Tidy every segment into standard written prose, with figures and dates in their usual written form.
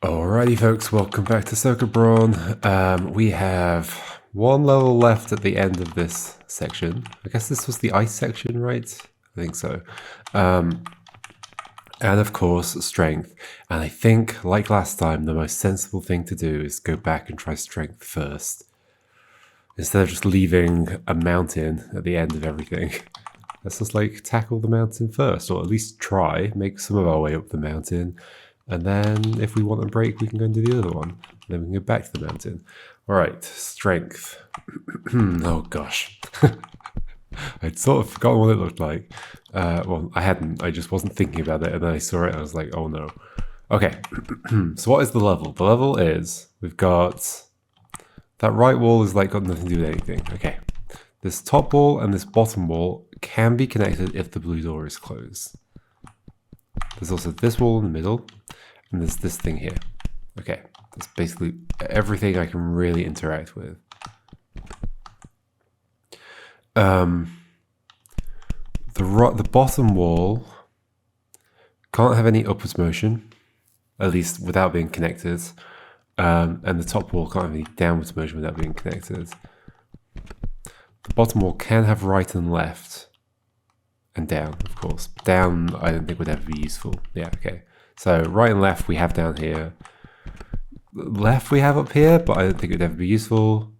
Alrighty folks, welcome back to Sokobrawn. We have one level left at the end of this section. I guess this was the ice section, right? I think so. And of course, strength. And I think, like last time, the most sensible thing to do is go back and try strength first. Instead of just leaving a mountain at the end of everything. Let's just like tackle the mountain first, or at least try, make some of our way up the mountain. And then if we want a break, we can go and do the other one. And then we can go back to the mountain. All right, strength. Oh gosh. I'd sort of forgotten what it looked like. Well, I hadn't. I just wasn't thinking about it. And then I saw it and I was like, oh no. Okay, so what is the level? The level is, we've got, that right wall is like got nothing to do with anything. Okay, this top wall and this bottom wall can be connected if the blue door is closed. There's also this wall in the middle. And there's this thing here. Okay, that's basically everything I can really interact with. The bottom wall can't have any upwards motion, at least without being connected. And the top wall can't have any downwards motion without being connected. The bottom wall can have right and left. And down, of course. Down, I don't think would ever be useful. Yeah, okay. So right and left we have down here. Left we have up here, but I don't think it would ever be useful.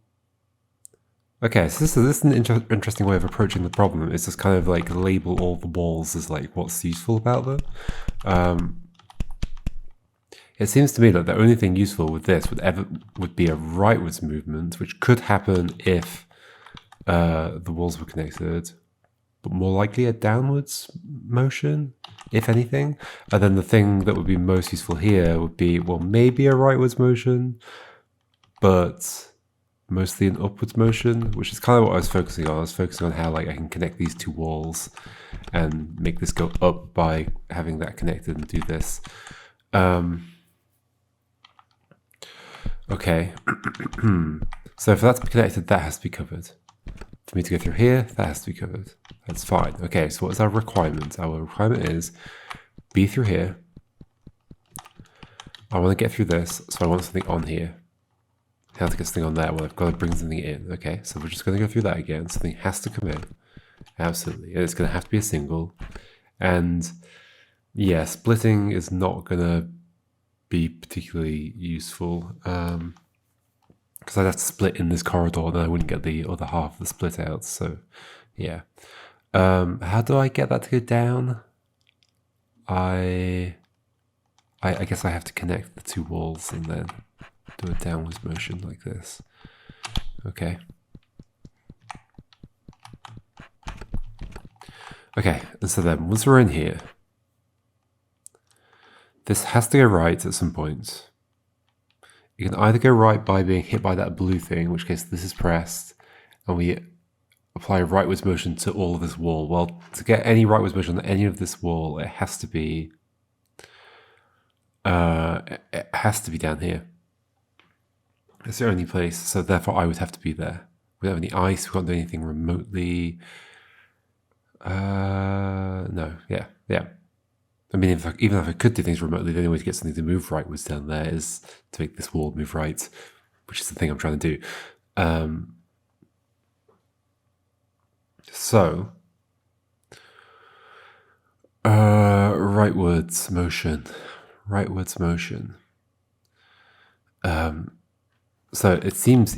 Okay, so this is an interesting way of approaching the problem. It's just kind of like label all the walls as like what's useful about them. It seems to me that the only thing useful with this would be a rightwards movement, which could happen if the walls were connected. But more likely a downwards motion, if anything. And then the thing that would be most useful here would be, well, maybe a rightwards motion, but mostly an upwards motion, which is kind of what I was focusing on. I was focusing on how like I can connect these two walls and make this go up by having that connected and do this. Okay, so for that to be connected, that has to be covered. For me to go through here, that has to be covered. That's fine. Okay, so what is our requirement? Our requirement is be through here. I want to get through this, so I want something on here. How to get something on there? Well, I've got to bring something in. Okay, so we're just going to go through that again. Something has to come in. Absolutely. And it's going to have to be a single. And yeah, splitting is not going to be particularly useful. Because I'd have to split in this corridor and I wouldn't get the other half of the split out. So, yeah. How do I get that to go down? I guess I have to connect the two walls and then do a downwards motion like this. Okay. Okay, and so then once we're in here, this has to go right at some point. You can either go right by being hit by that blue thing, in which case this is pressed, and we apply a rightwards motion to all of this wall. Well, to get any rightwards motion on any of this wall, it has to be down here. It's the only place, so therefore I would have to be there. We don't have any ice, we can't do anything remotely. No, yeah. I mean, even if I could do things remotely, the only way to get something to move rightwards down there is to make this wall move right, which is the thing I'm trying to do. So, rightwards motion. So it seems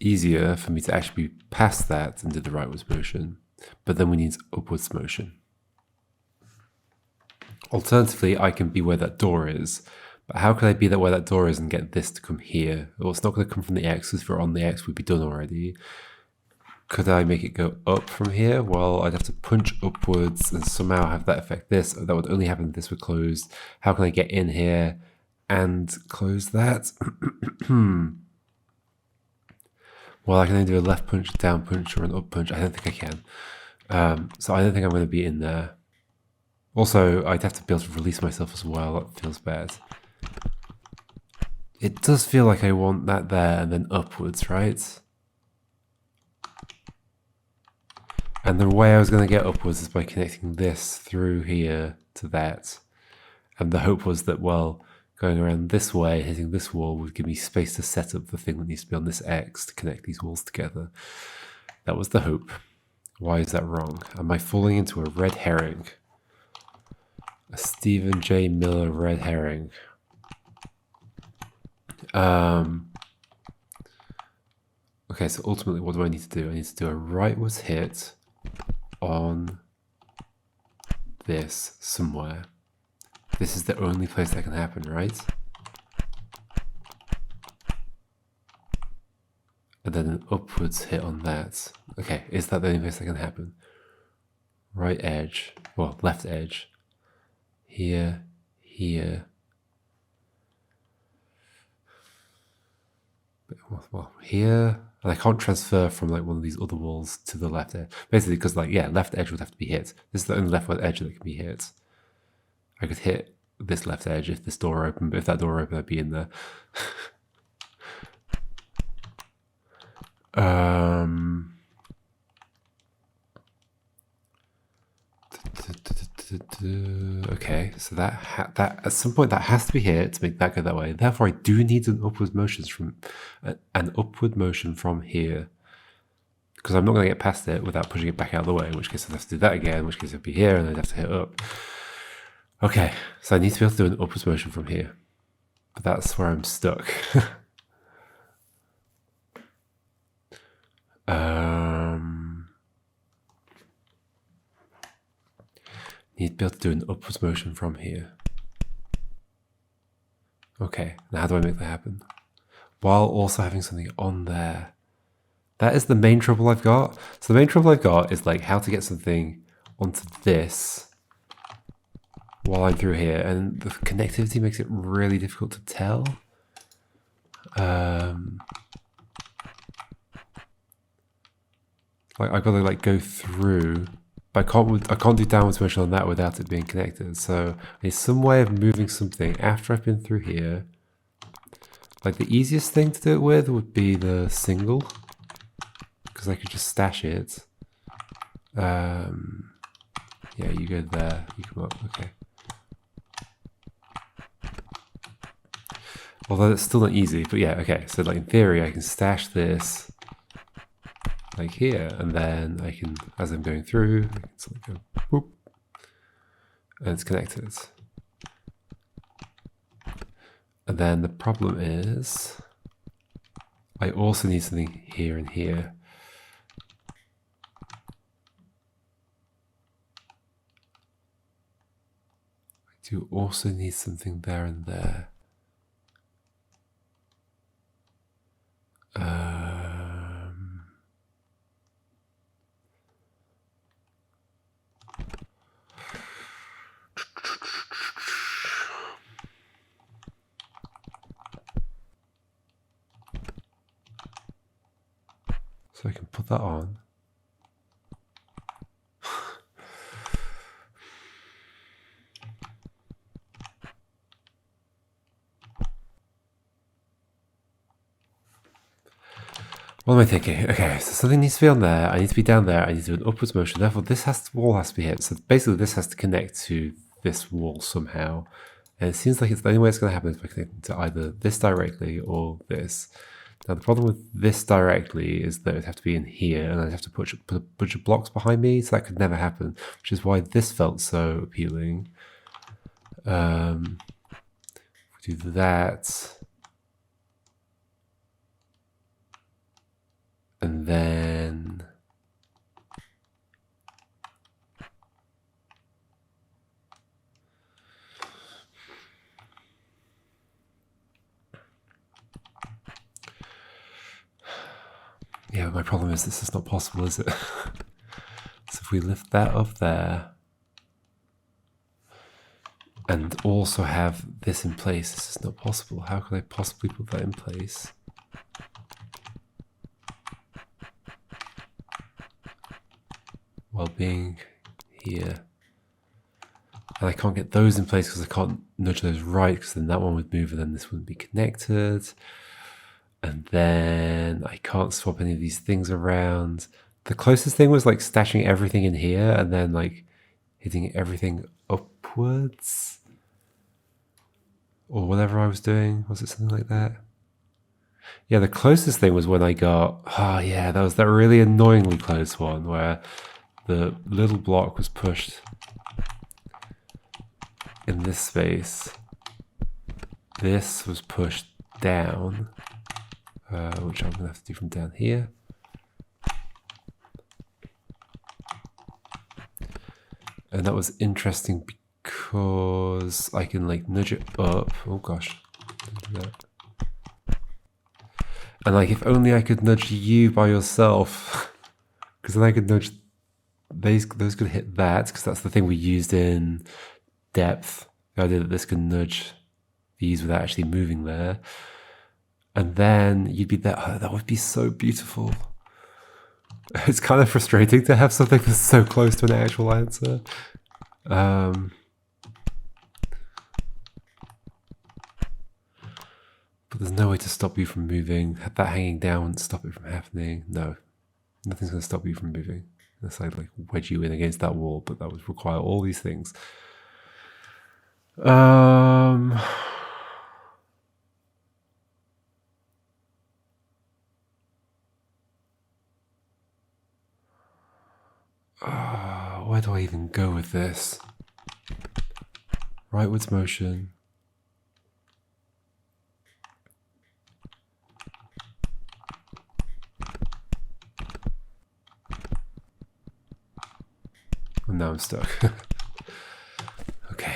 easier for me to actually be past that and do the rightwards motion, but then we need upwards motion. Alternatively, I can be where that door is, but how can I be where that door is and get this to come here? Well, it's not going to come from the X, because if we're on the X, we'd be done already. Could I make it go up from here? Well, I'd have to punch upwards and somehow have that affect this. That would only happen if this were closed. How can I get in here and close that? Well, I can only do a left punch, a down punch, or an up punch. I don't think I can. So I don't think I'm going to be in there. Also, I'd have to be able to release myself as well. That feels bad. It does feel like I want that there and then upwards, right? And the way I was going to get upwards is by connecting this through here to that. And the hope was that, well, going around this way, hitting this wall would give me space to set up the thing that needs to be on this X to connect these walls together. That was the hope. Why is that wrong? Am I falling into a red herring? A Stephen J. Miller red herring. Okay, so ultimately what do I need to do? I need to do a rightwards hit on this somewhere. This is the only place that can happen, right? And then an upwards hit on that. Okay, is that the only place that can happen? Right edge, well, left edge. Here, here. Well, here. And I can't transfer from like one of these other walls to the left edge. Basically, because like, yeah, left edge would have to be hit. This is the only left edge that can be hit. I could hit this left edge if this door opened, but if that door opened, I'd be in there. Okay, so that at some point that has to be hit to make that go that way. Therefore, I do need an upward motion from here, because I'm not going to get past it without pushing it back out of the way. In which case, I'd have to do that again. In which case, I'd be here, and I'd have to hit up. Okay, so I need to be able to do an upward motion from here, but that's where I'm stuck. Need to be able to do an upwards motion from here. Okay, now how do I make that happen? While also having something on there. That is the main trouble I've got. So the main trouble I've got is like how to get something onto this while I'm through here. And the connectivity makes it really difficult to tell. Like I've got to like go through. But I can't do downwards motion on that without it being connected. So I need some way of moving something after I've been through here. Like the easiest thing to do it with would be the single, because I could just stash it. Yeah, you go there, you come up, okay. Although it's still not easy, but yeah, okay. So like in theory, I can stash this like here, and then I can, as I'm going through, I can sort of go whoop, and it's connected. And then the problem is, I also need something here and here. I do also need something there and there. So I can put that on. What am I thinking? Okay, so something needs to be on there. I need to be down there. I need to do an upwards motion. Therefore, this wall has to be hit. So basically, this has to connect to this wall somehow. And it seems like it's the only way it's going to happen is by connecting to either this directly or this. Now, the problem with this directly is that it would have to be in here, and I'd have to put a bunch of blocks behind me, so that could never happen, which is why this felt so appealing. Do that. And then yeah, my problem is this is not possible, is it? So if we lift that up there and also have this in place, this is not possible. How could I possibly put that in place? While being here. And I can't get those in place because I can't nudge those right, because then that one would move and then this wouldn't be connected. And then I can't swap any of these things around. The closest thing was like stashing everything in here and then like hitting everything upwards. or whatever I was doing. Was it something like that? Yeah, the closest thing was when I got, oh yeah, that was that really annoyingly close one where the little block was pushed in this space. This was pushed down, which I'm going to have to do from down here. And that was interesting because I can like nudge it up. Oh gosh. And like if only I could nudge you by yourself. Because then I could nudge those could hit that, because that's the thing we used in depth. The idea that this can nudge these without actually moving there. And then you'd be there. Oh, that would be so beautiful. It's kind of frustrating to have something that's so close to an actual answer. But there's no way to stop you from moving. That hanging down wouldn't stop it from happening. No, nothing's going to stop you from moving. Unless I like wedge you in against that wall, but that would require all these things. Where do I even go with this? Rightwards motion. And now I'm stuck. Okay.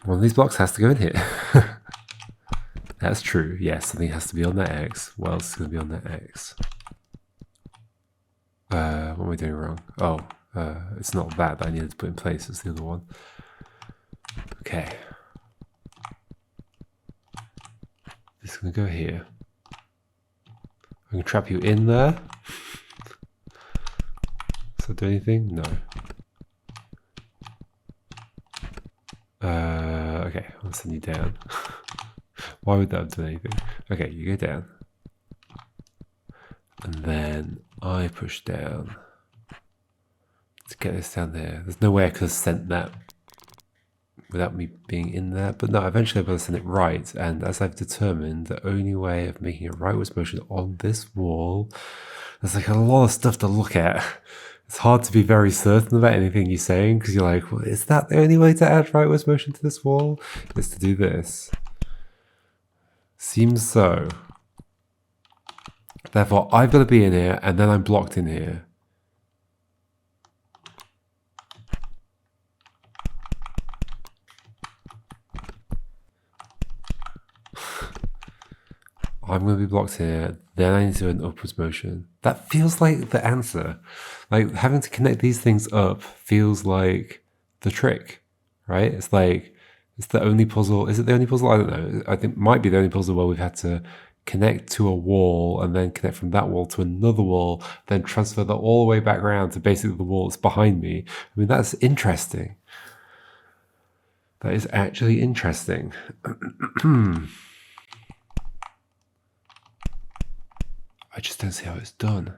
One of these blocks has to go in here. That's true. Yes, something has to be on that X. What else is going to be on that X? What am I doing wrong? Oh, it's not that I needed to put in place. It's the other one. Okay. This is going to go here. I can trap you in there. Does that do anything? No. Okay, I'll send you down. Why would that have done anything? Okay, you go down. And then I push down to get this down there. There's no way I could have sent that without me being in there. But no, eventually I'm going to send it right. And as I've determined, the only way of making a rightwards motion on this wall, there's like a lot of stuff to look at. It's hard to be very certain about anything you're saying, because you're like, well, is that the only way to add rightwards motion to this wall? Is to do this. Seems so. Therefore, I've got to be in here, and then I'm blocked in here. I'm going to be blocked here, then I need to do an upwards motion. That feels like the answer. Like, having to connect these things up feels like the trick, right? It's like, it's the only puzzle. Is it the only puzzle? I don't know. I think it might be the only puzzle where we've had to connect to a wall and then connect from that wall to another wall, then transfer that all the way back around to basically the wall that's behind me. I mean, that's interesting. That is actually interesting. I just don't see how it's done.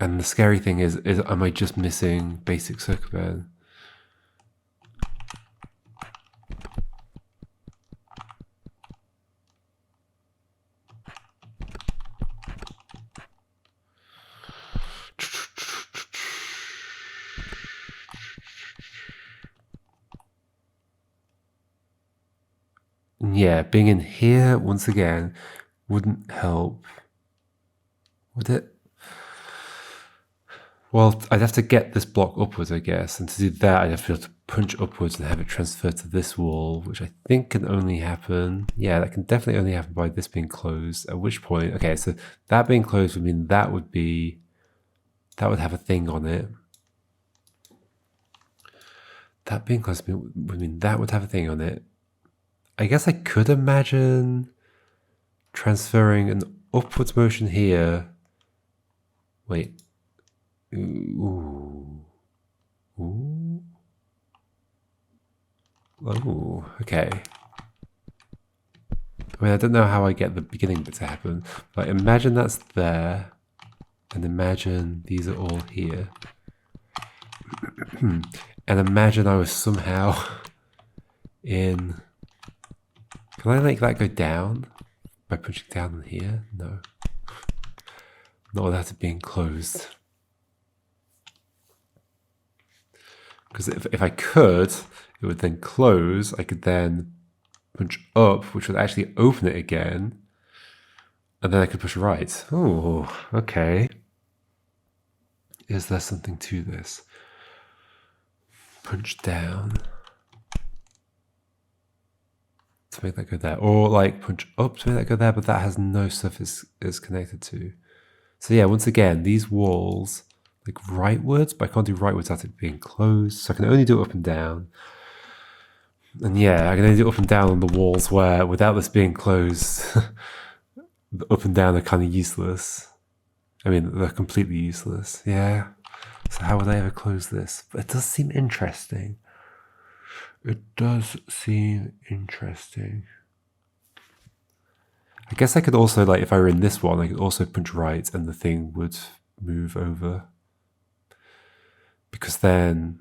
And the scary thing is am I just missing basic Sokoban? Yeah, being in here once again wouldn't help, would it? Well, I'd have to get this block upwards, I guess, and to do that I'd have to be able to punch upwards and have it transferred to this wall, which I think can only happen, yeah, that can definitely only happen by this being closed, at which point, okay, so that being closed would mean that would have a thing on it. That being closed would mean that would have a thing on it. I guess I could imagine transferring an upwards motion here. Wait. Ooh. Ooh. Oh, okay. I mean, I don't know how I get the beginning bit to happen. Like, imagine that's there, and imagine these are all here. And imagine I was somehow in... Can I make that go down by pushing down on here? No. Not without it being closed. Because if I could, it would then close. I could then punch up, which would actually open it again. And then I could push right. Oh, okay. Is there something to this? Punch down to make that go there. Or like punch up to make that go there, but that has no surface it's connected to. So yeah, once again, these walls, like rightwards, but I can't do rightwards without it being closed. So I can only do it up and down. And yeah, I can only do it up and down on the walls where, without this being closed, the up and down are kind of useless. I mean, they're completely useless. Yeah. So how would I ever close this? But it does seem interesting. It does seem interesting. I guess I could also, like, if I were in this one, I could also punch right and the thing would move over. Because then,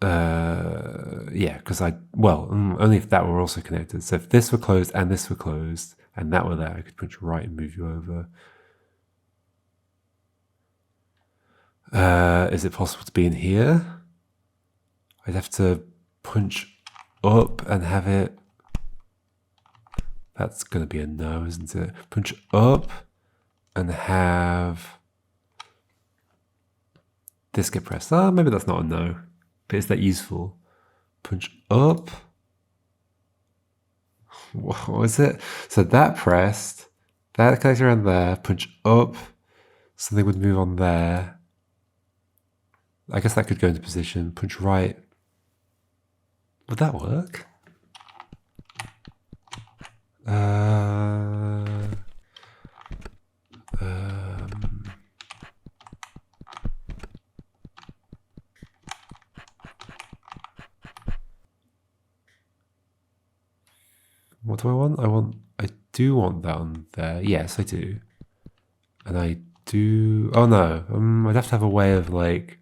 yeah, because only if that were also connected. So if this were closed and this were closed and that were there, I could punch right and move you over. Is it possible to be in here? I'd have to punch up and have it... That's going to be a no, isn't it? Punch up and have this get pressed. Oh, maybe that's not a no. But is that useful? Punch up. What is it? So that pressed. That connects around there. Punch up. Something would move on there. I guess that could go into position. Punch right. Would that work? What do I want? I do want that on there. Yes, I do. And I do... Oh no, I'd have to have a way of like...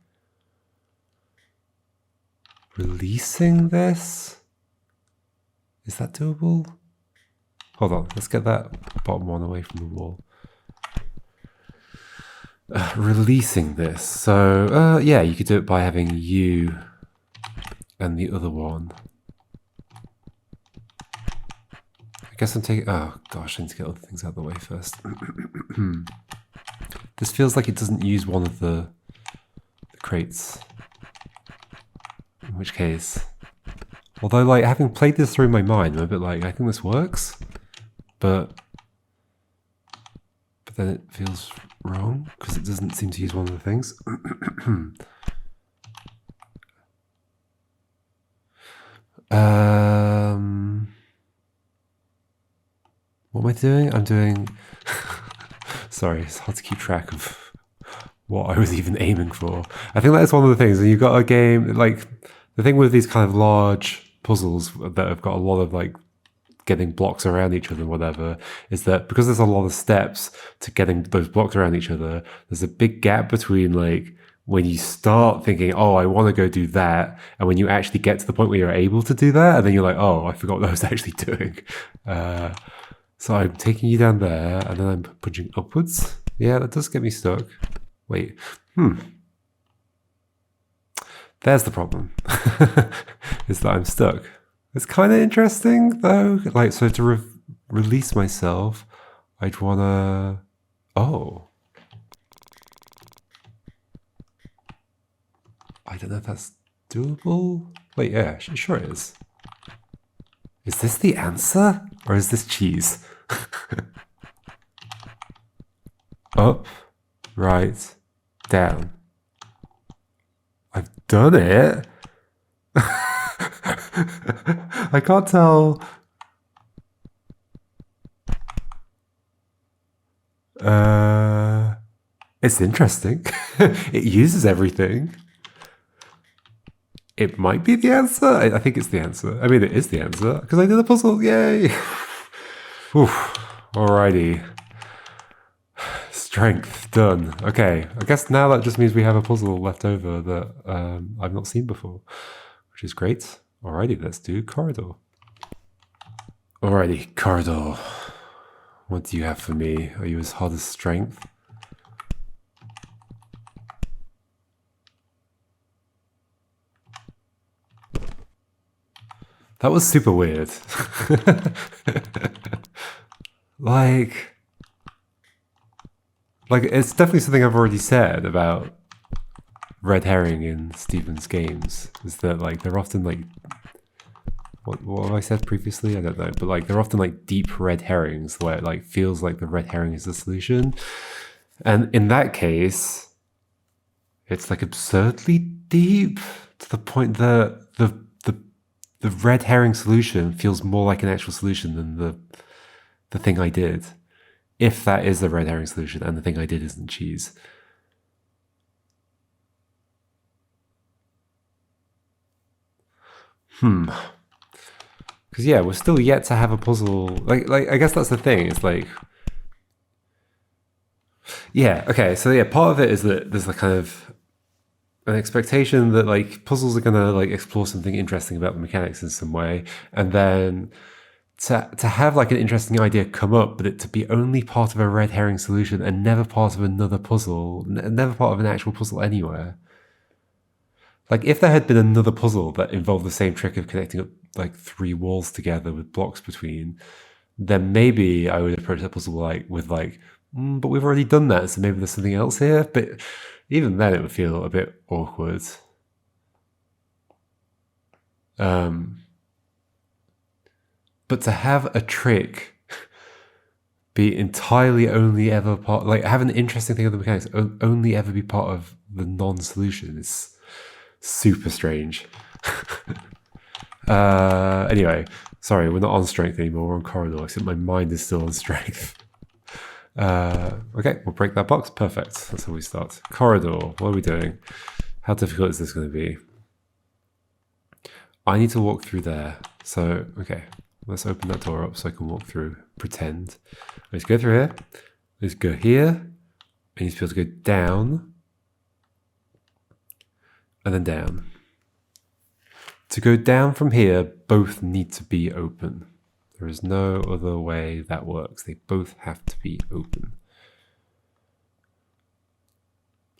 releasing this? Is that doable? Hold on, let's get that bottom one away from the wall. Releasing this. So, yeah, you could do it by having you and the other one. I guess I'm taking... Oh, gosh, I need to get other things out of the way first. This feels like it doesn't use one of the crates. In which case... Although, like, having played this through my mind, I'm a bit like, I think this works. But then it feels wrong, because it doesn't seem to use one of the things. What am I doing? I'm doing... Sorry, it's hard to keep track of what I was even aiming for. I think that's one of the things. When you've got a game, like, the thing with these kind of large puzzles that have got a lot of, like, getting blocks around each other and whatever, is that because there's a lot of steps to getting those blocks around each other, there's a big gap between, like, when you start thinking, oh, I want to go do that, and when you actually get to the point where you're able to do that, and then you're like, oh, I forgot what I was actually doing. So I'm taking you down there, and then I'm punching upwards. Yeah, that does get me stuck. Wait, There's the problem, is that I'm stuck. It's kind of interesting, though. Like, so to release myself, I'd want to... Oh. I don't know if that's doable. Wait, yeah, sure it is. Is this the answer? Or is this cheese? Up, right, down. I've done it. I can't tell. It's interesting. It uses everything. It might be the answer. I think it's the answer. I mean, it is the answer because I did the puzzle. Yay! Oof. Alrighty. Strength done. Okay, I guess now that just means we have a puzzle left over that I've not seen before, which is great. Alrighty, let's do corridor. Alrighty, corridor. What do you have for me? Are you as hard as strength? That was super weird. Like, it's definitely something I've already said about red herring in Stephen's games. Is that like they're often like what have I said previously? I don't know, but like they're often like deep red herrings where it like feels like the red herring is the solution. And in that case, it's like absurdly deep to the point that the red herring solution feels more like an actual solution than the thing I did. If that is the red herring solution and the thing I did isn't cheese. Because yeah, we're still yet to have a puzzle. Like I guess that's the thing. It's like, yeah, okay. So yeah, part of it is that there's like kind of an expectation that like puzzles are gonna like explore something interesting about the mechanics in some way, and then to have like an interesting idea come up, but it to be only part of a red herring solution and never part of another puzzle, never part of an actual puzzle anywhere. Like if there had been another puzzle that involved the same trick of connecting up like 3 walls together with blocks between, then maybe I would approach that puzzle like with like, but we've already done that, so maybe there's something else here. But even then, it would feel a bit awkward. But to have a trick be entirely only ever part, like have an interesting thing of the mechanics only ever be part of the non-solution is super strange. Anyway, sorry, we're not on strength anymore, we're on corridor, except my mind is still on strength. Okay, we'll break that box. Perfect. That's how we start. Corridor, what are we doing? How difficult is this going to be? I need to walk through there. So, okay, let's open that door up so I can walk through. Pretend. Let's go through here. Let's go here. I need to be able to go down. And then down. To go down from here, both need to be open. There is no other way that works. They both have to be open.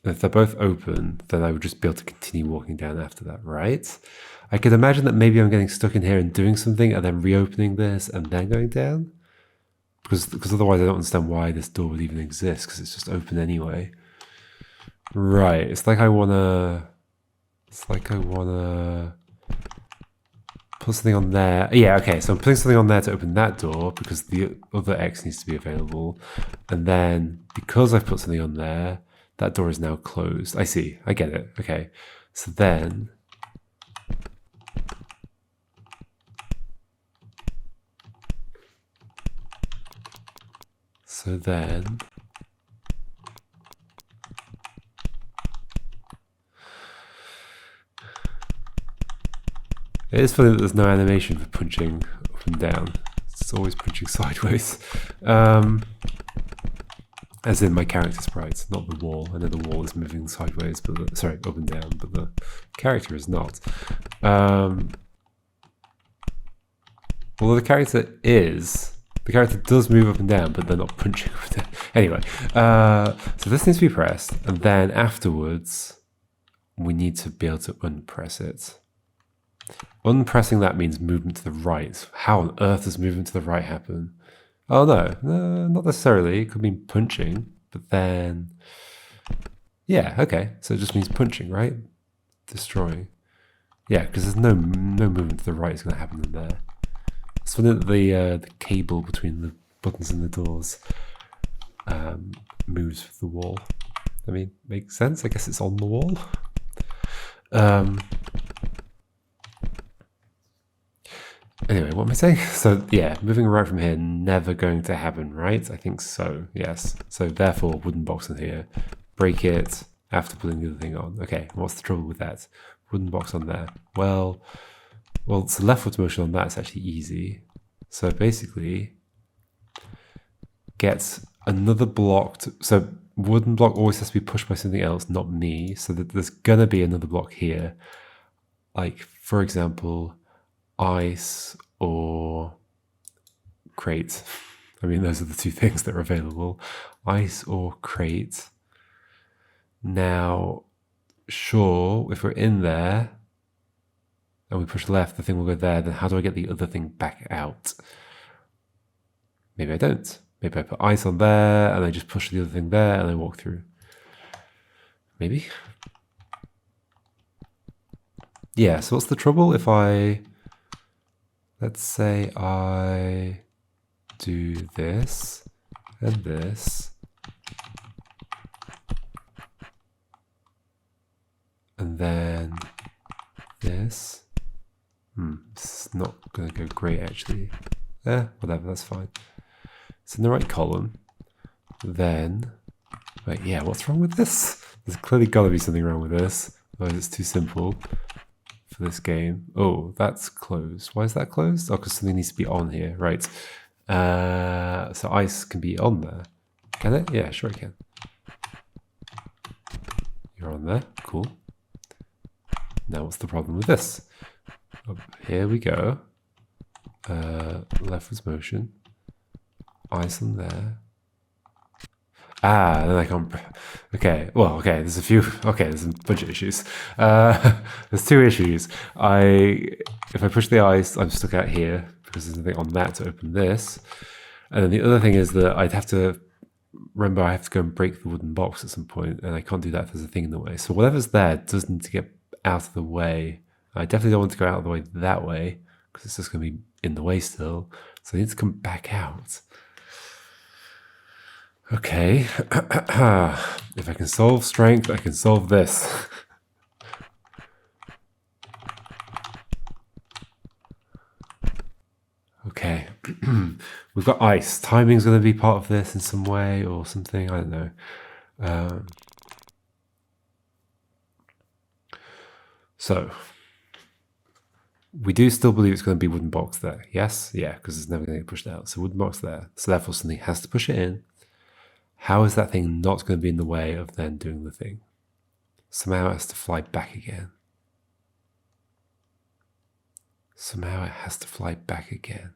And if they're both open, then I would just be able to continue walking down after that, right? I could imagine that maybe I'm getting stuck in here and doing something and then reopening this and then going down. Because otherwise I don't understand why this door would even exist, because it's just open anyway. Right, it's like I wanna put something on there. Yeah, okay, so I'm putting something on there to open that door because the other X needs to be available. And then because I've put something on there, that door is now closed. I see, I get it, okay. So then, it is funny that there's no animation for punching up and down. It's always punching sideways. As in my character sprite, not the wall. I know the wall is moving sideways, but sorry, up and down, but the character is not. Although the character does move up and down, but they're not punching up and down. Anyway, so this needs to be pressed, and then afterwards, we need to be able to unpress it. Unpressing that means movement to the right. How on earth does movement to the right happen? Oh no, not necessarily. It could mean punching, but then, yeah, okay. So it just means punching, right? Destroying. Yeah, because there's no movement to the right is going to happen in there. It's funny that the cable between the buttons and the doors moves with the wall. I mean, makes sense. I guess it's on the wall. Anyway, what am I saying? So yeah, moving right from here, never going to happen, right? I think so, yes. So therefore, wooden box in here, break it after putting the other thing on. Okay, what's the trouble with that? Wooden box on there. Well, so leftward motion on that is actually easy. So basically, get another block. So wooden block always has to be pushed by something else, not me. So that there's going to be another block here. Like, for example, ice or crate. I mean, those are the two things that are available. Ice or crate. Now, sure, if we're in there and we push left, the thing will go there. Then how do I get the other thing back out? Maybe I don't. Maybe I put ice on there and I just push the other thing there and I walk through. Maybe. Yeah, so what's the trouble if I... Let's say I do this and this. And then this. This is not going to go great, actually. Whatever, that's fine. It's in the right column. Then, wait, yeah, what's wrong with this? There's clearly got to be something wrong with this. Otherwise it's too simple for this game. Oh, that's closed. Why is that closed? Oh, because something needs to be on here. Right. So ice can be on there. Can it? Yeah, sure it can. You're on there. Cool. Now what's the problem with this? Oh, here we go. Leftwards motion. Ice on there. Then I can't... Okay, well, okay, there's a few... Okay, there's some budget issues. There's two issues. If I push the ice, I'm stuck out here because there's nothing on that to open this. And then the other thing is that I'd have to... Remember, I have to go and break the wooden box at some point, and I can't do that if there's a thing in the way. So whatever's there does need to get out of the way. I definitely don't want to go out of the way that way, because it's just going to be in the way still. So I need to come back out. Okay. If I can solve strength, I can solve this. Okay. We've got ice. Timing's going to be part of this in some way or something. I don't know. So, we do still believe it's going to be wooden box there. Yes? Yeah, because it's never going to get pushed out. So wooden box there. So therefore something has to push it in. How is that thing not going to be in the way of then doing the thing? Somehow it has to fly back again. Somehow it has to fly back again.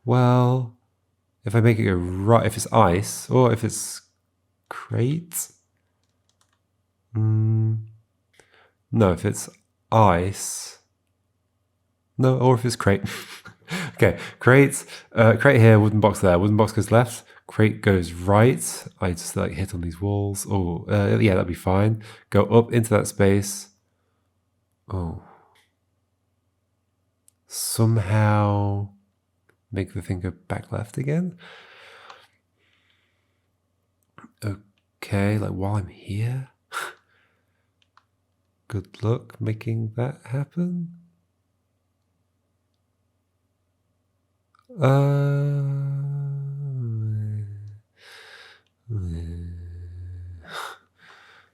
Well, if I make it go right, if it's ice, or if it's crate. No, if it's ice. No, or if it's crate. Okay, crate here, wooden box there. Wooden box goes left, crate goes right. I just like hit on these walls. Oh, yeah, that'd be fine. Go up into that space. Oh. Somehow make the thing go back left again. Okay, like while I'm here. Good luck making that happen. I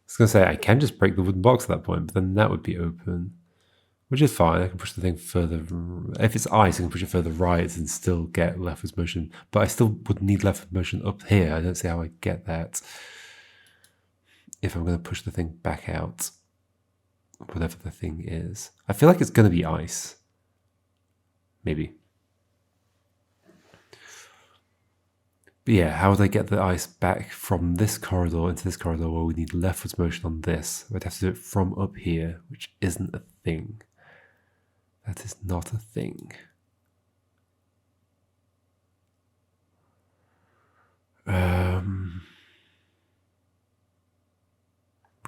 was going to say, I can just break the wooden box at that point, but then that would be open, which is fine. I can push the thing further. If it's ice, I can push it further right and still get leftwards motion, but I still would need leftward motion up here. I don't see how I get that if I'm going to push the thing back out, whatever the thing is. I feel like it's going to be ice. Maybe. But yeah, how would I get the ice back from this corridor into this corridor where we need leftwards motion on this? I'd have to do it from up here, which isn't a thing. That is not a thing. We've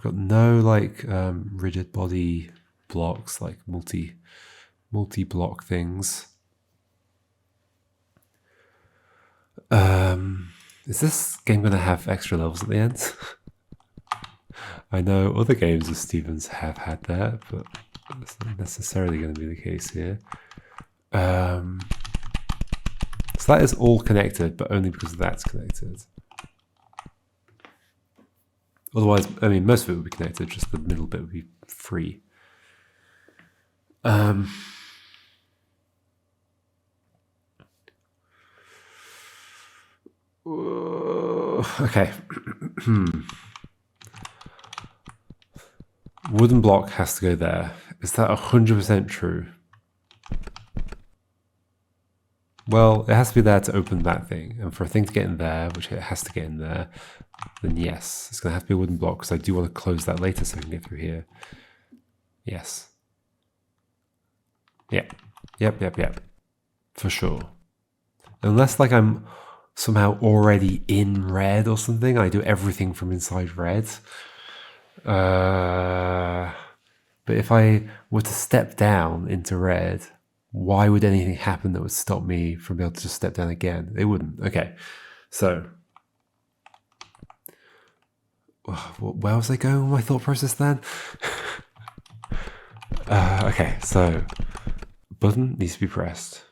got no like rigid body blocks, like multi-block things. Is this game going to have extra levels at the end? I know other games of Stevens have had that, but that's not necessarily going to be the case here. So that is all connected, but only because that's connected. Otherwise, I mean, most of it would be connected, just the middle bit would be free. Okay. Wooden block has to go there. Is that 100% true? Well, it has to be there to open that thing. And for a thing to get in there, which it has to get in there, then yes, it's going to have to be a wooden block because I do want to close that later so I can get through here. Yes. Yeah. Yep. For sure. Unless like I'm somehow already in red or something, I do everything from inside red. But if I were to step down into red, why would anything happen that would stop me from being able to just step down again? It wouldn't. Okay, so where was I going with my thought process then? Okay, so button needs to be pressed.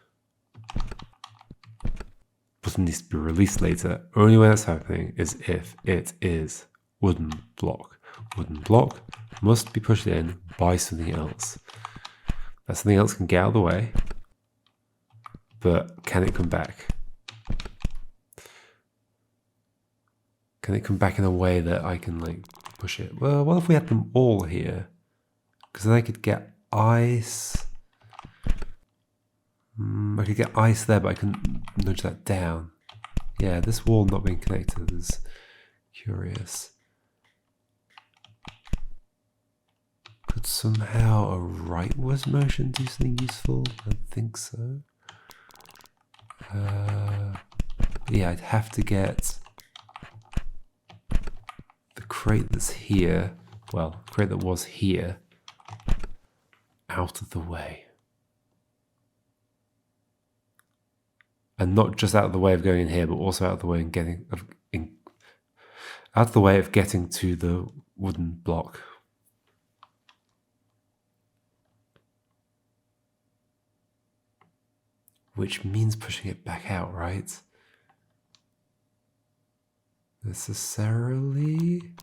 Button needs to be released later. Only when that's happening is if it is wooden block. Wooden block must be pushed in by something else. That something else can get out of the way, but can it come back? Can it come back in a way that I can like push it? Well, what if we had them all here? Because then I could get ice. I could get ice there, but I can nudge that down. Yeah, this wall not being connected is curious. Could somehow a rightwards motion do something useful? I think so. Yeah, I'd have to get the crate that's here, well, the crate that was here, out of the way. And not just out of the way of going in here, but also out of the way and getting out of the way of getting to the wooden block. Which means pushing it back out, right? Necessarily.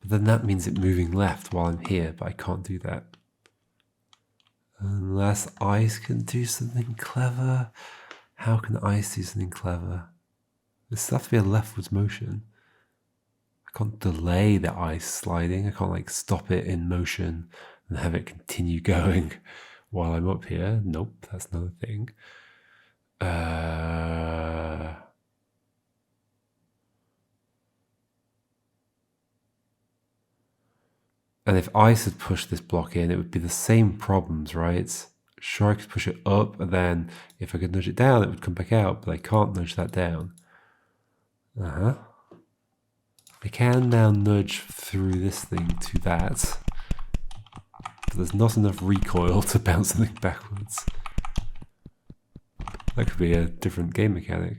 But then that means it moving left while I'm here, but I can't do that. Unless ice can do something clever. How can ice do something clever? This has to be a leftwards motion. I can't delay the ice sliding. I can't like stop it in motion and have it continue going while I'm up here. Nope, that's another thing. And if ice had pushed this block in, it would be the same problems, right? Sure, I could push it up, and then if I could nudge it down, it would come back out, but I can't nudge that down. I can now nudge through this thing to that, but there's not enough recoil to bounce something backwards. That could be a different game mechanic.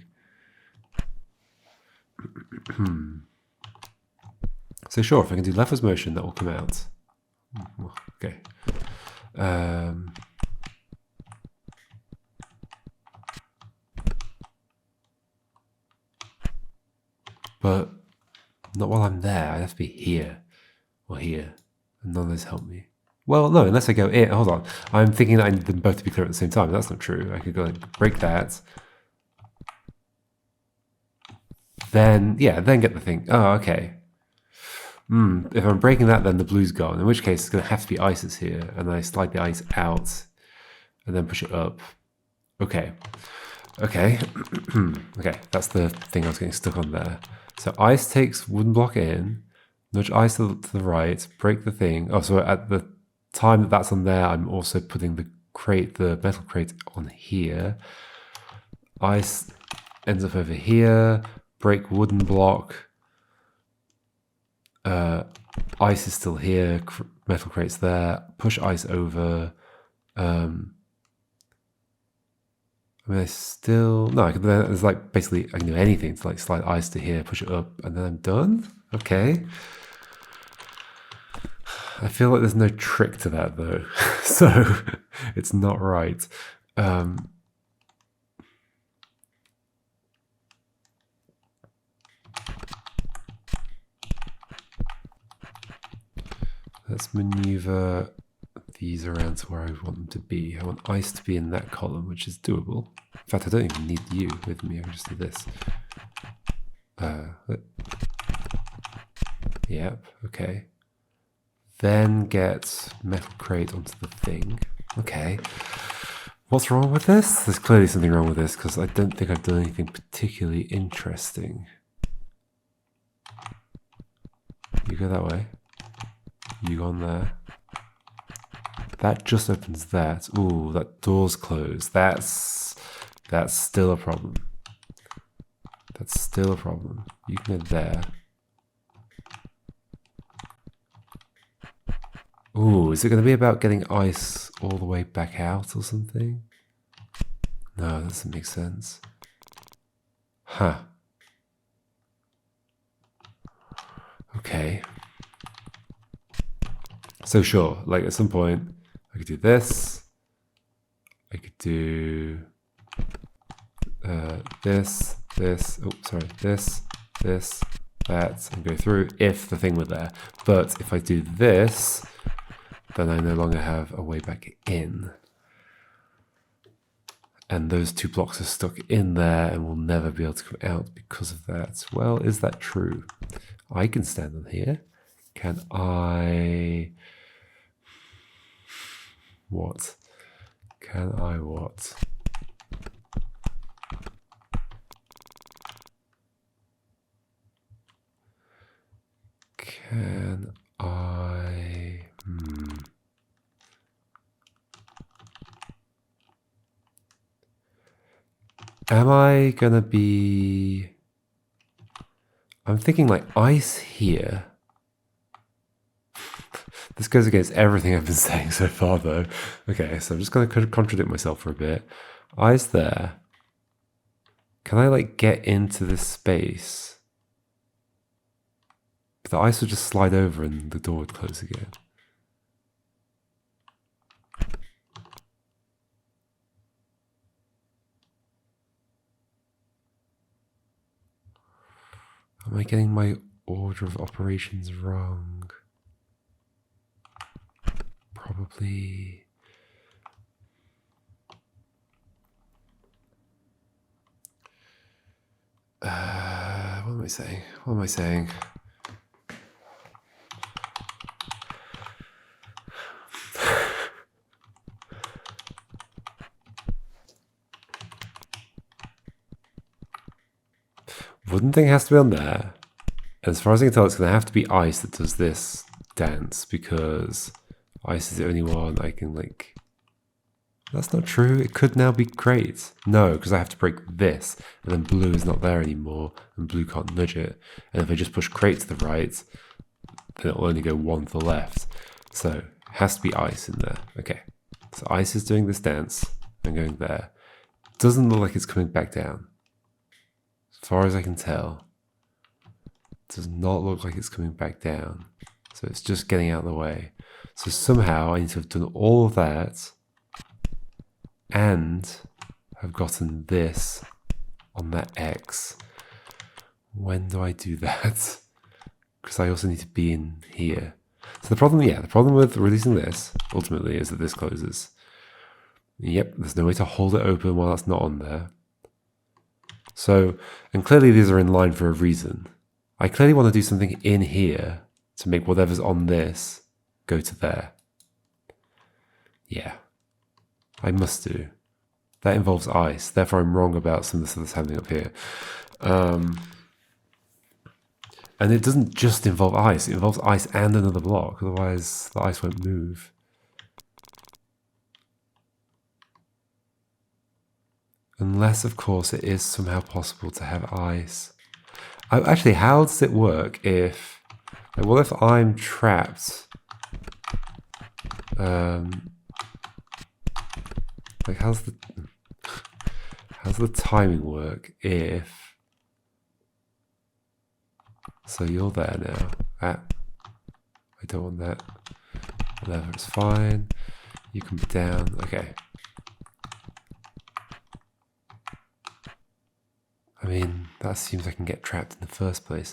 So sure, if I can do leftwards motion, that will come out. Okay. But not while I'm there. I have to be here or here, and none of those help me. Well, no, unless I go in. Hold on. I'm thinking that I need them both to be clear at the same time. That's not true. I could go and break that. Then, yeah, then get the thing. Oh, okay. If I'm breaking that, then the blue's gone. In which case, it's going to have to be ices here. And then I slide the ice out and then push it up. Okay. Okay. Okay, that's the thing I was getting stuck on there. So ice takes wooden block in, nudge ice to the right, break the thing. Oh, so at the time that that's on there, I'm also putting the crate, the metal crate, on here. Ice ends up over here, break wooden block. Ice is still here, metal crate's there, push ice over. I mean, I still... No, there's like basically, I can do anything to like slide ice to here, push it up, and then I'm done? Okay. I feel like there's no trick to that though, so it's not right. let's maneuver these around to where I want them to be. I want ice to be in that column, which is doable. In fact, I don't even need you with me. I can just do this. Yep, okay. Then get metal crate onto the thing. Okay. What's wrong with this? There's clearly something wrong with this because I don't think I've done anything particularly interesting. You go that way. You go on there. That just opens that. Ooh, that door's closed. That's still a problem. That's still a problem. You can go there. Ooh, is it going to be about getting ice all the way back out or something? No, that doesn't make sense. Huh. Okay. So sure, like at some point, I could do this. I could do this, that, and go through if the thing were there. But if I do this, then I no longer have a way back in. And those two blocks are stuck in there and will never be able to come out because of that. Well, is that true? I can stand on here. Can I... What? Can I what? Can I... Am I gonna be... I'm thinking like ice here. This goes against everything I've been saying so far though. Okay, so I'm just gonna contradict myself for a bit. Ice there. Can I like get into this space? But the ice would just slide over and the door would close again. Am I getting my order of operations wrong? Probably. What am I saying? What am I saying? Wooden thing has to be on there. As far as I can tell, it's going to have to be ice that does this dance because ice is the only one I can like... That's not true. It could now be crate. No, because I have to break this and then blue is not there anymore and blue can't nudge it. And if I just push crate to the right, then it'll only go one to the left. So it has to be ice in there. Okay. So ice is doing this dance and going there. Doesn't look like it's coming back down. As far as I can tell, it does not look like it's coming back down. So it's just getting out of the way. So somehow I need to have done all of that and have gotten this on that X. When do I do that? Because I also need to be in here. So the problem with releasing this ultimately is that this closes. Yep, there's no way to hold it open while that's not on there. So, and clearly these are in line for a reason. I clearly want to do something in here to make whatever's on this go to there. Yeah, I must do. That involves ice, therefore I'm wrong about some of the stuff that's happening up here. And it doesn't just involve ice, it involves ice and another block, otherwise the ice won't move. Unless, of course, it is somehow possible to have ice. Oh, actually, how does it work if... Like, what if I'm trapped? Like, how's the timing work if... So you're there now. I don't want that. Whatever, it's fine. You can be down. Okay. I mean, that assumes I can get trapped in the first place.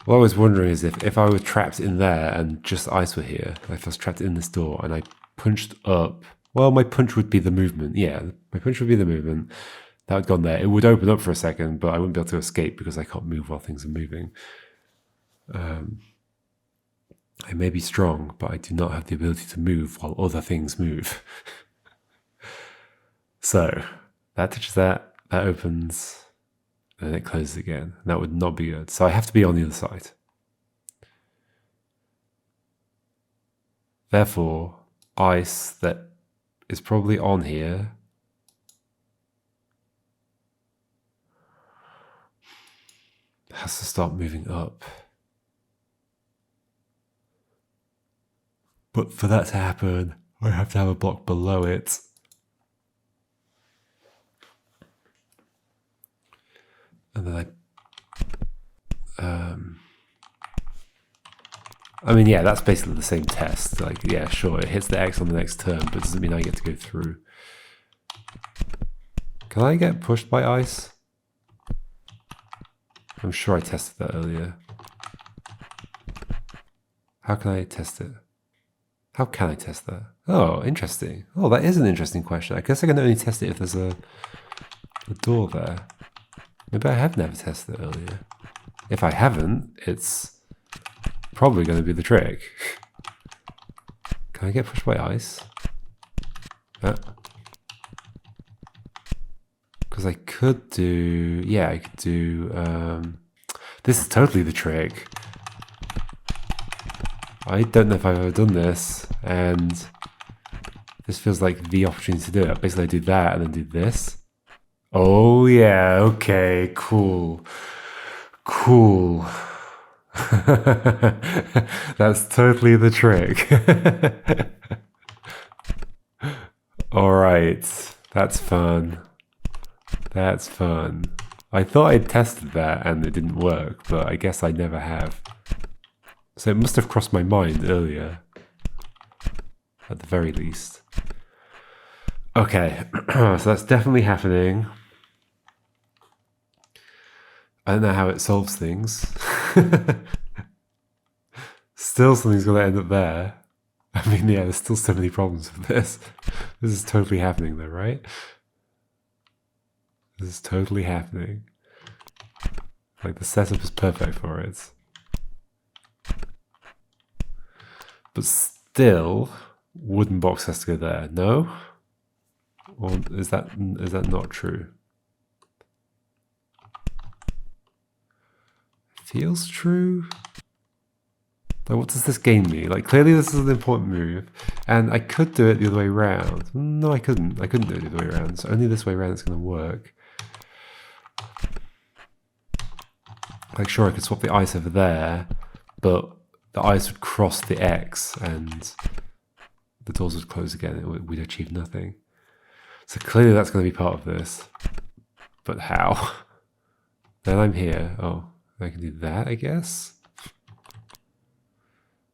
What I was wondering is if I were trapped in there and just ice were here, like if I was trapped in this door and I punched up, well, my punch would be the movement. Yeah, my punch would be the movement. That would gone there. It would open up for a second, but I wouldn't be able to escape because I can't move while things are moving. I may be strong, but I do not have the ability to move while other things move. So that touches that opens, and it closes again. That would not be good. So I have to be on the other side. Therefore, ice that is probably on here has to start moving up. But for that to happen, I have to have a block below it. And then I mean, yeah, that's basically the same test. Like, yeah, sure, it hits the X on the next turn, but it doesn't mean I get to go through. Can I get pushed by ice? I'm sure I tested that earlier. How can I test it? How can I test that? Oh, interesting. Oh, that is an interesting question. I guess I can only test it if there's a door there. Maybe I have never tested it earlier. If I haven't, it's probably going to be the trick. Can I get pushed by ice? Because I could do... Yeah, I could do... this is totally the trick. I don't know if I've ever done this, and this feels like the opportunity to do it. Basically, I do that and then do this. Oh, yeah, okay, cool. Cool. That's totally the trick. Alright, that's fun. That's fun. I thought I'd tested that and it didn't work, but I guess I never have. So it must have crossed my mind earlier. At the very least. Okay, so that's definitely happening. I don't know how it solves things. Still something's going to end up there. I mean, yeah, there's still so many problems with this. This is totally happening though, right? This is totally happening. Like, the setup is perfect for it. But still, wooden box has to go there. No? Or is that not true? Feels true. Like, what does this gain me? Like, clearly this is an important move, and I could do it the other way around. No, I couldn't. I couldn't do it the other way around. So only this way around it's going to work. Like, sure, I could swap the ice over there, but the ice would cross the X, and the doors would close again. We'd achieve nothing. So clearly that's going to be part of this. But how? Then I'm here. Oh, I can do that, I guess?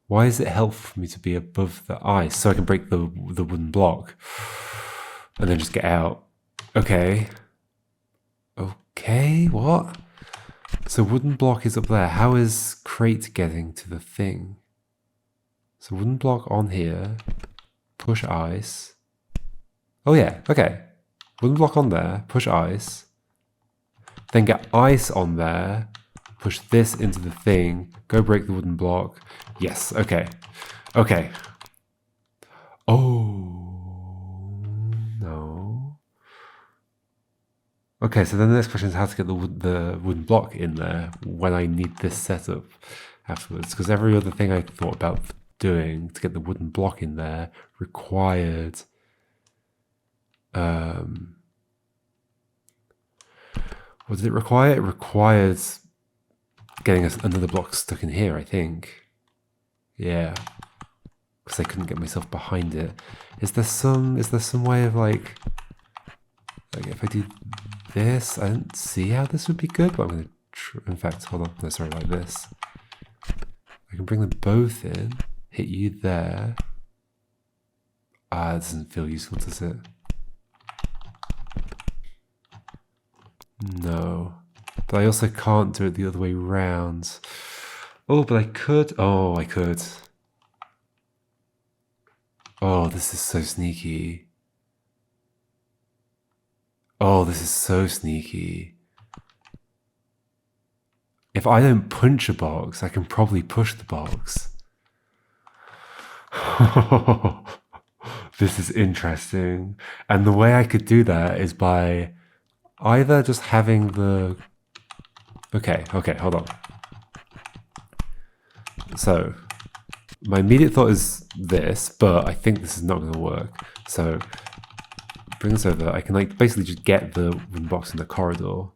Why is it helpful for me to be above the ice? So I can break the wooden block. And then just get out. Okay. Okay, what? So wooden block is up there. How is crate getting to the thing? So wooden block on here. Push ice. Oh yeah, okay. Wooden block on there. Push ice. Then get ice on there. Push this into the thing. Go break the wooden block. Yes, okay. Okay. Oh, no. Okay, so then the next question is how to get the wooden block in there when I need this setup afterwards. Because every other thing I thought about doing to get the wooden block in there required... what did it require? It required getting another block stuck in here, I think. Yeah. Because I couldn't get myself behind it. Is there some way of like if I do this, I don't see how this would be good, but I'm going to, in fact, hold on, no, sorry, like this. I can bring them both in, hit you there. Ah, it doesn't feel useful, does it? No. But I also can't do it the other way round. Oh, but I could. Oh, I could. Oh, this is so sneaky. Oh, this is so sneaky. If I don't punch a box, I can probably push the box. This is interesting. And the way I could do that is by either just having the... Okay, hold on. So, my immediate thought is this, but I think this is not going to work. So, bring this over. I can like basically just get the wooden box in the corridor.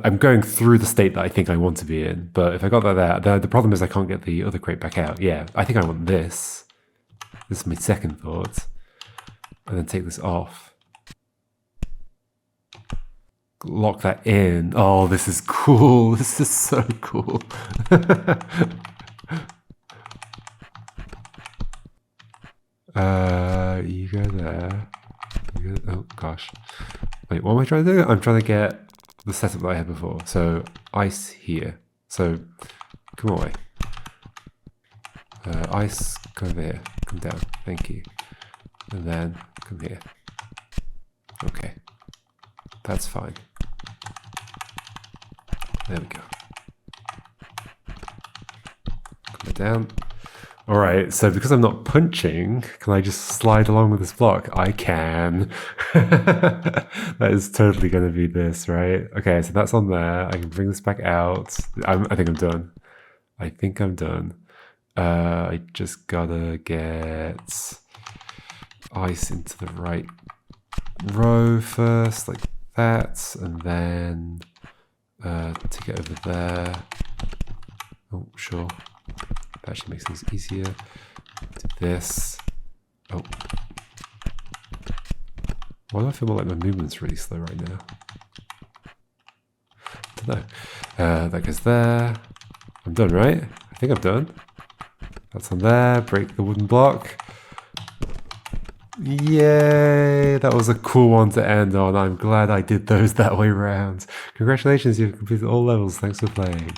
I'm going through the state that I think I want to be in, but if I got that there, the problem is I can't get the other crate back out. Yeah, I think I want this. This is my second thought. And then take this off. Lock that in. Oh, this is cool. This is so cool. You go there. You go, oh gosh. Wait, what am I trying to do? I'm trying to get the setup that I had before. So ice here. So come away. Ice, come over here. Come down. Thank you. And then come here. Okay. That's fine. There we go. Come it down. All right, so because I'm not punching, can I just slide along with this block? I can. That is totally going to be this, right? Okay, so that's on there. I can bring this back out. I think I'm done. I think I'm done. I just gotta get ice into the right row first, like that, and then take it over there. Oh, sure. That actually makes things easier. Do this. Oh. Why do I feel more like my movement's really slow right now? I don't know. That goes there. I'm done, right? I think I'm done. That's on there. Break the wooden block. Yay! That was a cool one to end on. I'm glad I did those that way round. Congratulations, you've completed all levels. Thanks for playing.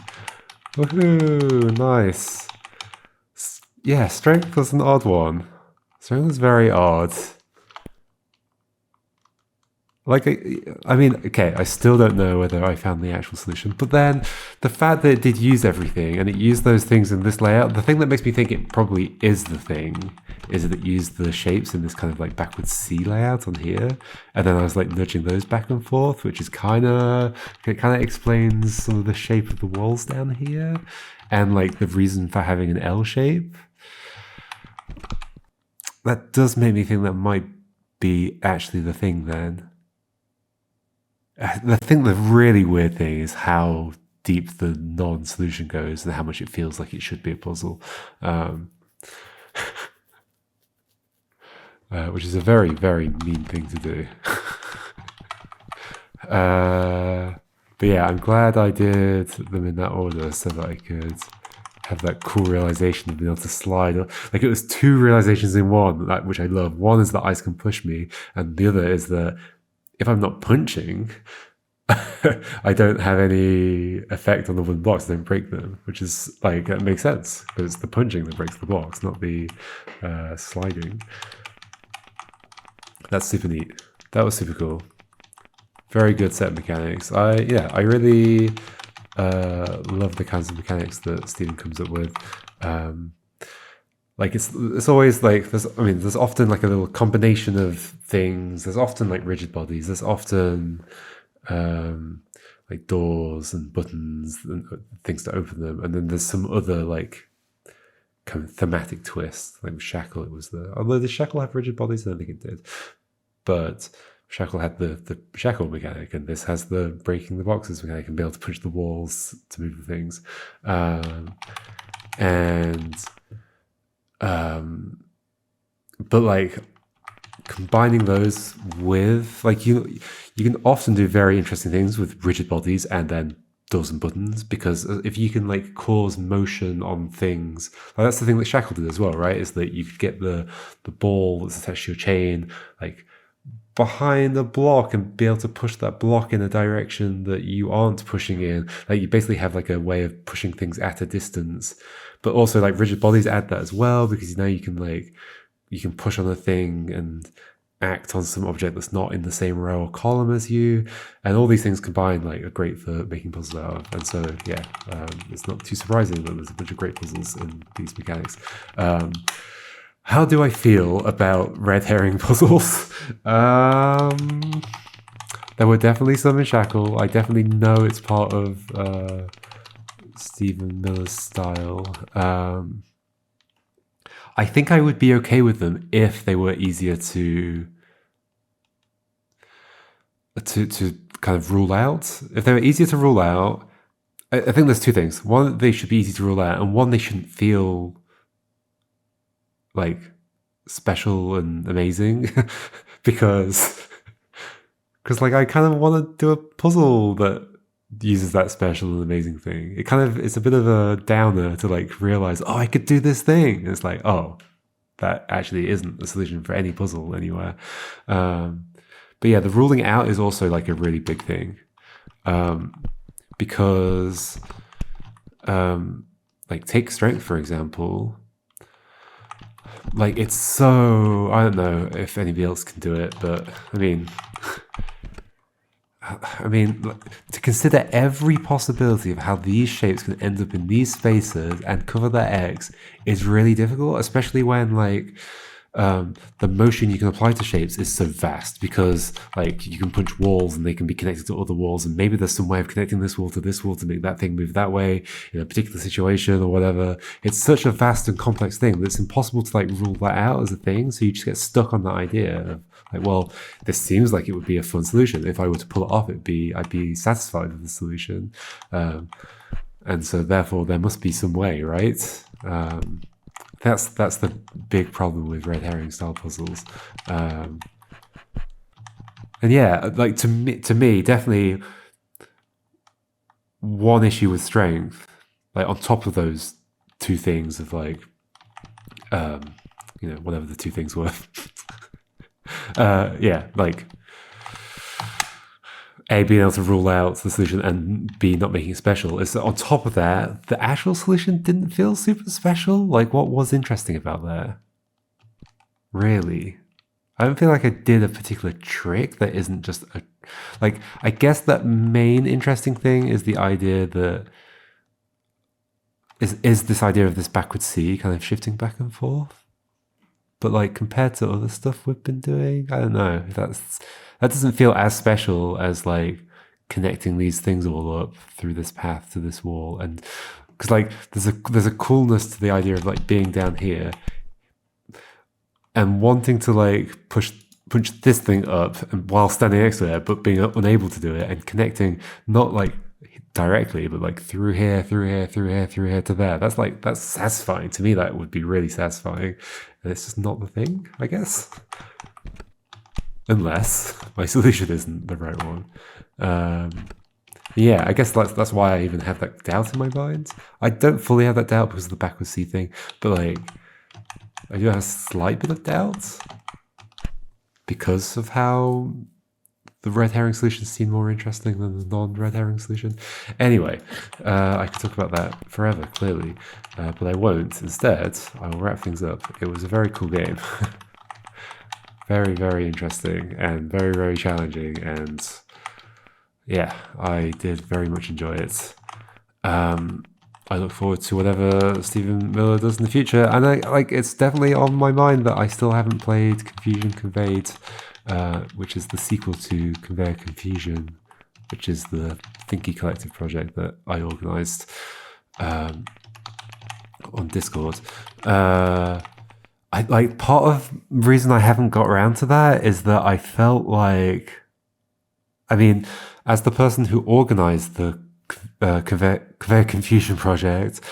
Woohoo! Nice. Yeah, strength was an odd one. Strength was very odd. Like, I mean, okay, I still don't know whether I found the actual solution, but then the fact that it did use everything and it used those things in this layout, the thing that makes me think it probably is the thing is that it used the shapes in this kind of like backwards C layout on here. And then I was like nudging those back and forth, which is it kind of explains some of the shape of the walls down here and like the reason for having an L shape. That does make me think that might be actually the thing then. The really weird thing is how deep the non-solution goes and how much it feels like it should be a puzzle. Which is a very, very mean thing to do. But yeah, I'm glad I did them in that order so that I could have that cool realization of being able to slide. Like it was two realizations in one, which I love. One is that ice can push me, and the other is that if I'm not punching, I don't have any effect on the wooden blocks. I don't break them, which is like, that makes sense because it's the punching that breaks the blocks, not the sliding. That's super neat. That was super cool. Very good set of mechanics. I really love the kinds of mechanics that Steven comes up with. Like it's always like there's often like a little combination of things. There's often like rigid bodies. There's often like doors and buttons and things to open them. And then there's some other like kind of thematic twist. Like with Shackle, it was although did Shackle have rigid bodies? I don't think it did. But Shackle had the shackle mechanic, and this has the breaking the boxes mechanic and be able to push the walls to move the things. But like combining those with like you can often do very interesting things with rigid bodies and then doors and buttons, because if you can like cause motion on things, like that's the thing that Shackle did as well, right? Is that you could get the ball that's attached to your chain like behind a block and be able to push that block in a direction that you aren't pushing in. Like you basically have like a way of pushing things at a distance. But also like rigid bodies add that as well, because you can push on a thing and act on some object that's not in the same row or column as you, and all these things combined like are great for making puzzles out of. And so yeah, it's not too surprising that there's a bunch of great puzzles in these mechanics. How do I feel about red herring puzzles? There were definitely some in Shackle. I definitely know it's part of Stephen Miller's style. I think I would be okay with them if they were easier to kind of rule out. If they were easier to rule out, I think there's two things. One, they should be easy to rule out, and one, they shouldn't feel like special and amazing because like I kind of want to do a puzzle that uses that special and amazing thing. It's a bit of a downer to like realize, oh, I could do this thing. And it's like, oh, that actually isn't the solution for any puzzle anywhere. But yeah, the ruling out is also like a really big thing, because like take strength for example. Like it's so, I don't know if anybody else can do it, but I mean, to consider every possibility of how these shapes can end up in these spaces and cover their X is really difficult, especially when like the motion you can apply to shapes is so vast, because like you can punch walls and they can be connected to other walls, and maybe there's some way of connecting this wall to make that thing move that way in a particular situation or whatever. It's such a vast and complex thing that it's impossible to like rule that out as a thing, so you just get stuck on that idea of like, well, this seems like it would be a fun solution. If I were to pull it off, I'd be satisfied with the solution, and so therefore there must be some way, right? That's the big problem with red herring style puzzles, and yeah, like to me, definitely one issue with strength, like on top of those two things of like, whatever the two things were, yeah, like A, being able to rule out the solution, and B, not making it special, is that on top of that, the actual solution didn't feel super special. Like, what was interesting about that? Really? I don't feel like I did a particular trick that isn't just a... Like, I guess that main interesting thing is the idea that... Is this idea of this backward C kind of shifting back and forth? But, like, compared to other stuff we've been doing, I don't know. That doesn't feel as special as like connecting these things all up through this path to this wall. And because like there's a coolness to the idea of like being down here and wanting to like punch this thing up and while standing next to it, but being unable to do it, and connecting not like directly, but like through here to there. That's satisfying to me. That would be really satisfying, and it's just not the thing, I guess. Unless my solution isn't the right one. Yeah, I guess that's why I even have that doubt in my mind. I don't fully have that doubt because of the backward C thing, but like I do have a slight bit of doubt because of how the red herring solution seemed more interesting than the non-red herring solution. Anyway, I could talk about that forever, clearly, but I won't. Instead, I will wrap things up. It was a very cool game. Very, very interesting and very, very challenging, and yeah, I did very much enjoy it. I look forward to whatever Stephen Miller does in the future, and it's definitely on my mind that I still haven't played Confusion Conveyed, which is the sequel to Conveyor Confusion, which is the Thinky Collective project that I organised on Discord. Part of the reason I haven't got around to that is that I felt like, I mean, as the person who organised the Conveyor Confusion project,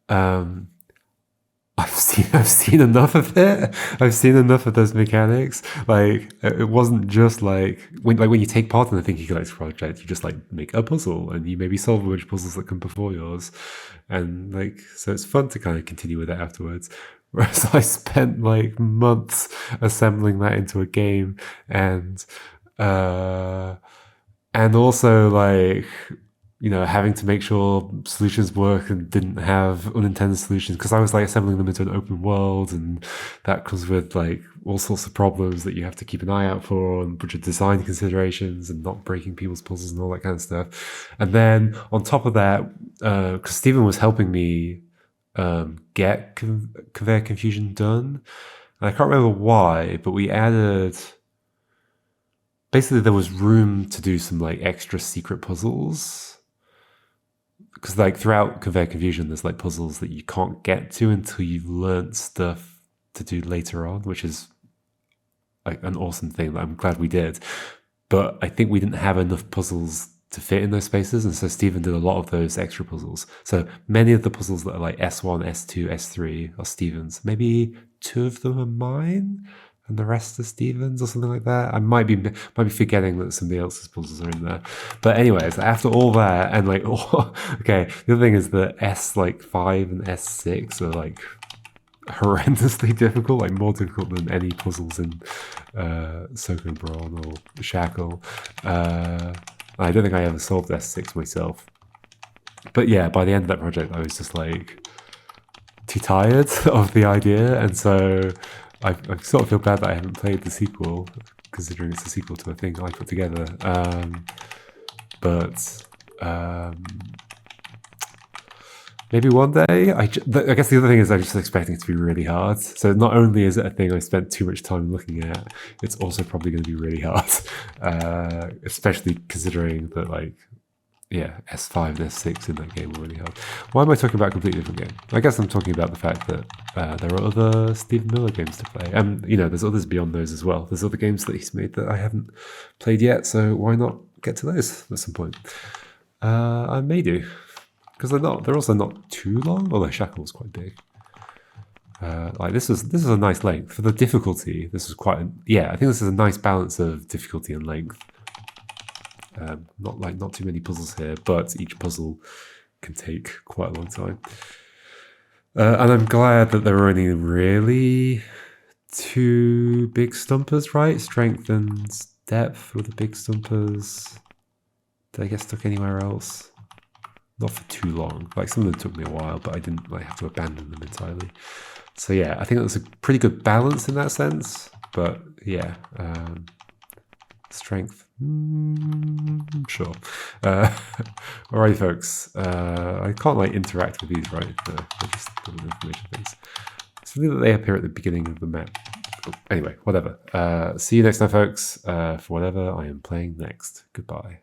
I've seen enough of it. I've seen enough of those mechanics. Like, it wasn't just like when you take part in the Thinking Collective project, you just like make a puzzle and you maybe solve a bunch of puzzles that come before yours, and like so it's fun to kind of continue with it afterwards. Whereas I spent like months assembling that into a game, and also like having to make sure solutions work and didn't have unintended solutions, because I was like assembling them into an open world, and that comes with like all sorts of problems that you have to keep an eye out for, and a bunch of design considerations and not breaking people's puzzles and all that kind of stuff. And then on top of that, because Stephen was helping me get conveyor confusion done, and I can't remember why, but we added. Basically, there was room to do some like extra secret puzzles, because like throughout conveyor confusion, there's like puzzles that you can't get to until you've learned stuff to do later on, which is like an awesome thing that I'm glad we did. But I think we didn't have enough puzzles to fit in those spaces, and so Stephen did a lot of those extra puzzles. So many of the puzzles that are like S1, S2, S3 are Stephen's. Maybe 2 of them are mine, and the rest are Stevens or something like that. I might be forgetting that somebody else's puzzles are in there. But anyways, after all that, and like, okay, the other thing is that S5 and S6 are like horrendously difficult, like more difficult than any puzzles in Sokobrawn or Shackle. I don't think I ever solved S6 myself. But yeah, by the end of that project, I was just like too tired of the idea, and so I sort of feel bad that I haven't played the sequel, considering it's a sequel to a thing I put together. But maybe one day. I guess the other thing is I'm just expecting it to be really hard. So not only is it a thing I spent too much time looking at, it's also probably going to be really hard, especially considering that like. Yeah, S5 and S6 in that game were really hard. Why am I talking about a completely different game? I guess I'm talking about the fact that there are other Stephen Miller games to play. And, there's others beyond those as well. There's other games that he's made that I haven't played yet, so why not get to those at some point? I may do, because they're also not too long, although Shackle's quite big. Like this is a nice length. For the difficulty, this is I think this is a nice balance of difficulty and length. Not too many puzzles here, but each puzzle can take quite a long time. And I'm glad that there are only really 2 big stumpers, right? Strength and depth were the big stumpers. Did I get stuck anywhere else? Not for too long. Like some of them took me a while, but I didn't have to abandon them entirely. So yeah, I think that's a pretty good balance in that sense. But yeah, strength. Sure. Alright, folks. I can't interact with these, right? They're just little information things. It's something that they appear at the beginning of the map. Anyway, whatever. See you next time, folks, for whatever I am playing next. Goodbye.